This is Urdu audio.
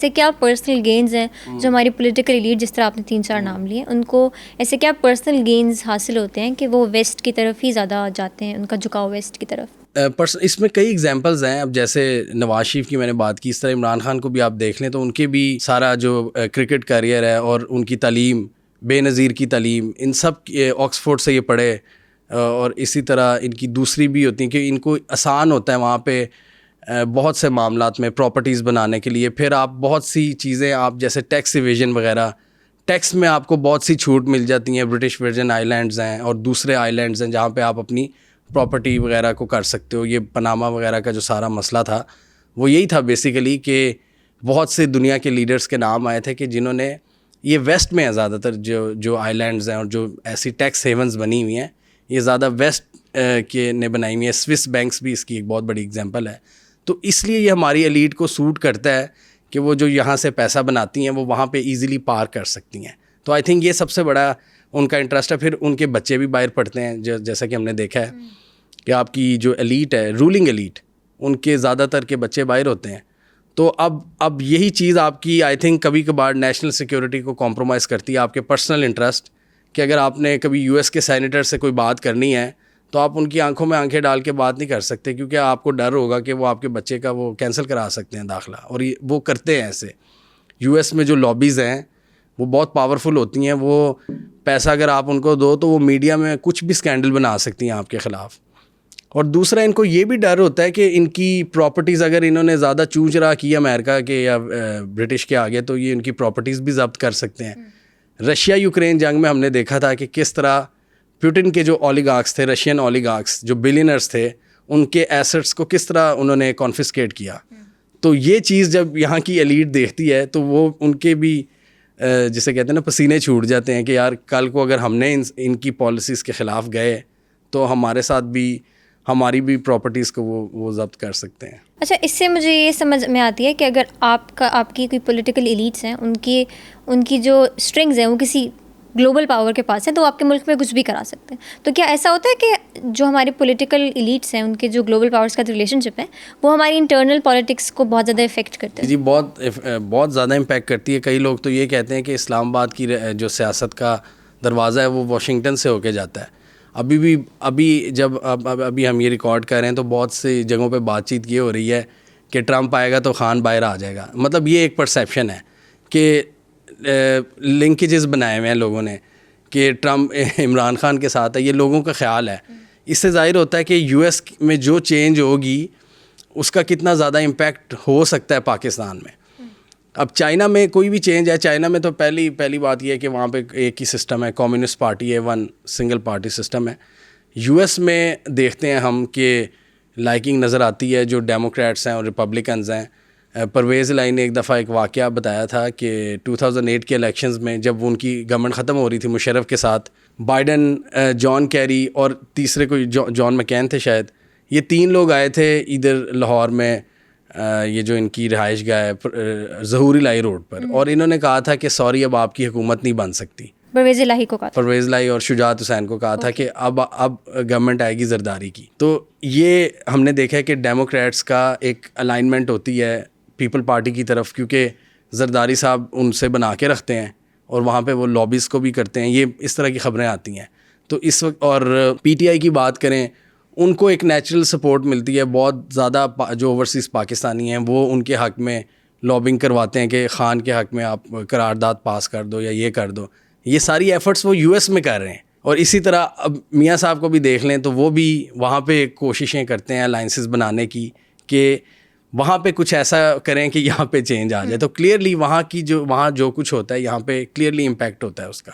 ایسے کیا پرسنل گینز ہیں جو ہماری پولیٹیکل ایلیٹ، جس طرح آپ نے 3-4 نام لیے، ان کو ایسے کیا پرسنل گینز حاصل ہوتے ہیں کہ وہ ویسٹ کی طرف ہی زیادہ جاتے ہیں، ان کا جھکاؤ ویسٹ کی طرف؟ اس میں کئی ایگزامپلز ہیں. اب جیسے نواز شریف کی میں نے بات کی، اس طرح عمران خان کو بھی آپ دیکھ لیں تو ان کے بھی سارا جو کرکٹ کیریئر ہے اور ان کی تعلیم، بے نظیر کی تعلیم، ان سب آکسفورڈ سے یہ پڑھے، اور اسی طرح ان کی دوسری بھی ہوتی ہیں کہ ان کو آسان ہوتا ہے وہاں پہ بہت سے معاملات میں پراپرٹیز بنانے کے لیے. پھر آپ بہت سی چیزیں، آپ جیسے ٹیکس ایویژن وغیرہ، ٹیکس میں آپ کو بہت سی چھوٹ مل جاتی ہیں. برٹش ورجن آئی لینڈز ہیں اور دوسرے آئی لینڈز ہیں جہاں پہ آپ اپنی پراپرٹی وغیرہ کو کر سکتے ہو. یہ پناما وغیرہ کا جو سارا مسئلہ تھا وہ یہی تھا بیسیکلی، کہ بہت سے دنیا کے لیڈرز کے نام آئے تھے کہ جنہوں نے، یہ ویسٹ میں ہیں زیادہ تر جو آئی لینڈز ہیں اور جو ایسی ٹیکس ہیونز بنی ہوئی ہیں، یہ زیادہ ویسٹ کے نے بنائی ہوئی ہیں. سوئس بینکس بھی اس کی ایک بہت بڑی اگزامپل ہے. تو اس لیے یہ ہماری ایلیٹ کو سوٹ کرتا ہے کہ وہ جو یہاں سے پیسہ بناتی ہیں وہ وہاں پہ ایزیلی پار کر سکتی ہیں. تو آئی تھنک یہ سب سے بڑا ان کا انٹرسٹ ہے. پھر ان کے بچے بھی باہر پڑھتے ہیں، جیسا کہ ہم نے دیکھا ہے کہ آپ کی جو ایلیٹ ہے، رولنگ ایلیٹ، ان کے زیادہ تر کے بچے باہر ہوتے ہیں. تو اب یہی چیز آپ کی آئی تھنک کبھی کبھار نیشنل سیکیورٹی کو کمپرومائز کرتی ہے، آپ کے پرسنل انٹرسٹ. کہ اگر آپ نے کبھی یو ایس کے سینیٹر سے کوئی بات کرنی ہے تو آپ ان کی آنکھوں میں آنکھیں ڈال کے بات نہیں کر سکتے، کیونکہ آپ کو ڈر ہوگا کہ وہ آپ کے بچے کا وہ کینسل کرا سکتے ہیں داخلہ. اور وہ کرتے ہیں ایسے. یو ایس میں جو لابیز ہیں وہ بہت پاورفل ہوتی ہیں. وہ پیسہ اگر آپ ان کو دو تو وہ میڈیا میں کچھ بھی اسکینڈل بنا سکتی ہیں آپ کے خلاف. اور دوسرا، ان کو یہ بھی ڈر ہوتا ہے کہ ان کی پراپرٹیز اگر انہوں نے زیادہ چوں چرا کی امریکہ کے یا برٹش کے آگے تو یہ ان کی پراپرٹیز بھی ضبط کر سکتے ہیں. رشیا یوکرین جنگ میں ہم نے دیکھا تھا کہ کس طرح پیوٹن کے جو اولیگارکس تھے، رشین اولیگارکس جو بلینرز تھے، ان کے ایسٹس کو کس طرح انہوں نے کانفسکیٹ کیا. تو یہ چیز جب یہاں کی ایلیٹ دیکھتی ہے تو وہ ان کے بھی جسے کہتے ہیں نا پسینے چھوٹ جاتے ہیں کہ یار کل کو اگر ہم نے ان کی پالیسیز کے خلاف گئے تو ہمارے ساتھ بھی ہماری بھی پراپرٹیز کو وہ ضبط کر سکتے ہیں. اچھا، اس سے مجھے یہ سمجھ میں آتی ہے کہ اگر آپ کی کوئی پولیٹیکل ایلیٹس ہیں، ان کی جو اسٹرنگز ہیں وہ کسی گلوبل پاور کے پاس ہے تو آپ کے ملک میں کچھ بھی کرا سکتے ہیں. تو کیا ایسا ہوتا ہے کہ جو ہمارے پولیٹیکل ایلیٹس ہیں، ان کے جو گلوبل پاورس کا ریلیشن شپ ہے، وہ ہماری انٹرنل پالیٹکس کو بہت زیادہ افیکٹ کرتے ہیں؟ جی، بہت زیادہ امپیکٹ کرتی ہے. کئی لوگ تو یہ کہتے ہیں کہ اسلام آباد کی جو سیاست کا دروازہ ہے وہ واشنگٹن سے ہو کے جاتا ہے. ابھی ہم یہ ریکارڈ کر رہے ہیں تو بہت سی جگہوں پہ بات چیت یہ ہو رہی ہے کہ ٹرمپ آئے گا تو خان باہر آ جائے گا. مطلب یہ ایک پرسیپشن ہے کہ لنکیجز بنائے ہوئے ہیں لوگوں نے کہ ٹرمپ عمران خان کے ساتھ ہے. یہ لوگوں کا خیال ہے. اس سے ظاہر ہوتا ہے کہ یو ایس میں جو چینج ہوگی اس کا کتنا زیادہ امپیکٹ ہو سکتا ہے پاکستان میں. اب چائنا میں کوئی بھی چینج ہے، چائنا میں تو پہلی بات یہ ہے کہ وہاں پہ ایک ہی سسٹم ہے، کمیونسٹ پارٹی ہے، ون سنگل پارٹی سسٹم ہے. یو ایس میں دیکھتے ہیں ہم کہ لائکنگ نظر آتی ہے جو ڈیموکریٹس ہیں اور ریپبلکنز ہیں. پرویز الہی نے ایک دفعہ ایک واقعہ بتایا تھا کہ 2008 کے الیکشنز میں جب ان کی گورنمنٹ ختم ہو رہی تھی مشرف کے ساتھ، بائیڈن، جان کیری اور تیسرے کوئی جان مکین تھے شاید، یہ 3 لوگ آئے تھے ادھر لاہور میں، یہ جو ان کی رہائش گاہ ہے ظہور الہی روڈ پر، اور انہوں نے کہا تھا کہ سوری اب آپ کی حکومت نہیں بن سکتی. پرویز الہی کو کہا، پرویز الہی اور شجاعت حسین کو کہا تھا کہ اب گورنمنٹ آئے گی زرداری کی. تو یہ ہم نے دیکھا ہے کہ ڈیموکریٹس کا ایک الائنمنٹ ہوتی ہے پیپل پارٹی کی طرف، کیونکہ زرداری صاحب ان سے بنا کے رکھتے ہیں اور وہاں پہ وہ لابیز کو بھی کرتے ہیں. یہ اس طرح کی خبریں آتی ہیں. تو اس وقت، اور پی ٹی آئی کی بات کریں، ان کو ایک نیچرل سپورٹ ملتی ہے. بہت زیادہ جو اوورسیز پاکستانی ہیں وہ ان کے حق میں لابنگ کرواتے ہیں کہ خان کے حق میں آپ قرارداد پاس کر دو یا یہ کر دو. یہ ساری ایفرٹس وہ یو ایس میں کر رہے ہیں. اور اسی طرح اب میاں صاحب کو بھی دیکھ لیں تو وہ بھی وہاں پہ کوششیں کرتے ہیں الائنسز بنانے کی کہ وہاں پہ کچھ ایسا کریں کہ یہاں پہ چینج آ جائے. تو کلیئرلی وہاں جو کچھ ہوتا ہے یہاں پہ کلیئرلی امپیکٹ ہوتا ہے اس کا.